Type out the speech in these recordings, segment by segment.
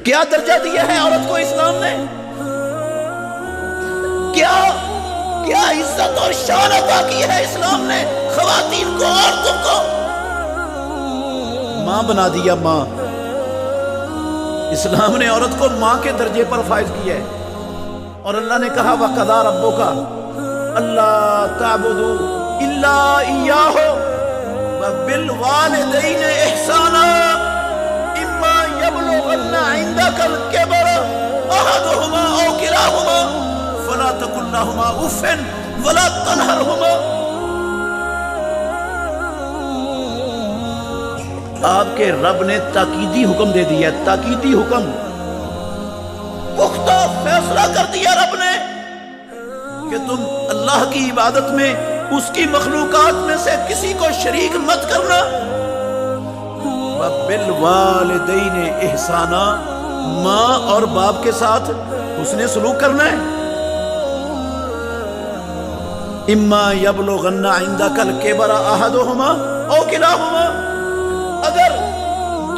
کیا درجہ دیا ہے عورت کو اسلام نے؟ کیا عزت اور شان عطا کی ہے اسلام نے خواتین کو، عورتوں کو؟ ماں بنا دیا، ماں۔ اسلام نے عورت کو ماں کے درجے پر فائز کیا ہے، اور اللہ نے کہا وَقَضَىٰ رَبُّكَ أَلَّا تَعْبُدُوا إِلَّا إِيَّاهُ وَبِالْوَالِدَيْنِ إِحْسَانًا إِمَّا يَبْلُغَنَّ عِندَكَ الْكِبَرَ أَحَدُهُمَا أَوْ كِلَاهُمَا فَلَا تَقُل لَّهُمَا أُفٍّ وَلَا تَنْهَرْهُمَا۔ آپ کے رب نے تاکیدی حکم دے دیا، تاکیدی حکم، پختہ فیصلہ کر دیا رب نے کہ تم اللہ کی عبادت میں اس کی مخلوقات میں سے کسی کو شریک مت کرنا۔ وَبِالْوَالِدَيْنِ إِحْسَانًا، ماں اور باپ کے ساتھ حسن سلوک کرنا ہے۔ اِمَّا يَبْلُغَنَّ عِندَكَ الْكِبَرَ أَحَدُهُمَا أَوْ كِلَاهُمَا، اگر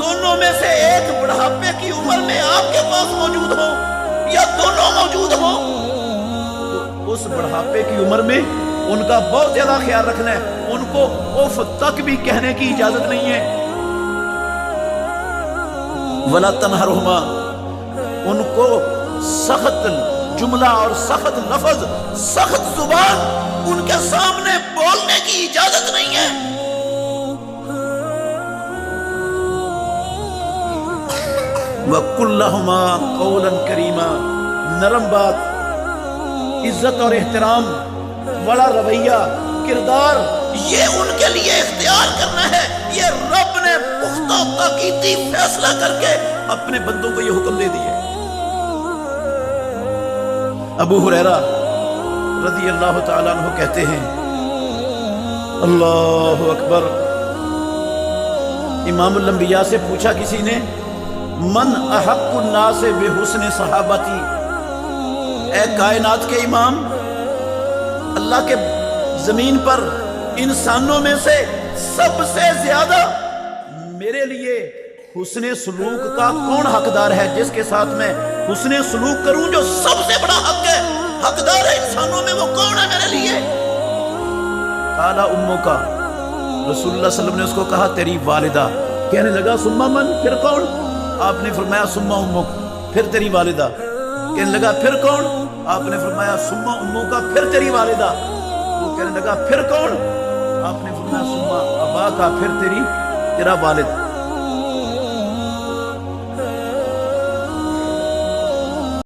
دونوں میں سے ایک بڑھاپے کی عمر میں آپ کے پاس موجود ہو یا دونوں موجود ہو، تو اس بڑھاپے کی عمر میں ان کا بہت زیادہ خیال رکھنا ہے، ان کو اف تک بھی کہنے کی اجازت نہیں ہے۔ وَلَا تَنْهَرْهُمَا، ان کو سخت جملہ اور سخت لفظ، سخت زبان ان کے سامنے بولنے کی اجازت نہیں ہے۔ وَقُلْ لَهُمَا قَوْلًا كَرِيمًا، نرم بات، عزت اور احترام والا رویہ، کردار، یہ ان کے لیے اختیار کرنا ہے۔ یہ رب نے پختہ تاکیدی فیصلہ کر کے اپنے بندوں کو یہ حکم دے دیا۔ ابو ہریرہ رضی اللہ تعالیٰ عنہ کہتے ہیں، اللہ اکبر، امام الانبیاء سے پوچھا کسی نے، من احق الناس بحسن صحابتی، اے کائنات کے امام، اللہ کے زمین پر انسانوں میں سے سب سے زیادہ میرے لیے حسن سلوک کا کون حقدار ہے؟ جس کے ساتھ میں حسن سلوک کروں، جو سب سے بڑا حق ہے، حقدار ہے انسانوں میں، وہ کون ہے میرے لیے؟ قال امک، رسول اللہ صلی اللہ علیہ وسلم نے اس کو کہا تیری والدہ۔ کہنے لگا ثم من، پھر کون؟ آپ نے فرمایا ثم امک، پھر تیری والدہ۔ کہنے لگا پھر کون؟ آپ نے فرمایا ثم امک، پھر تیری والدہ۔ وہ کہنے لگا پھر کون؟ آپ نے فرمایا ثم اباک، پھر تیرا والد۔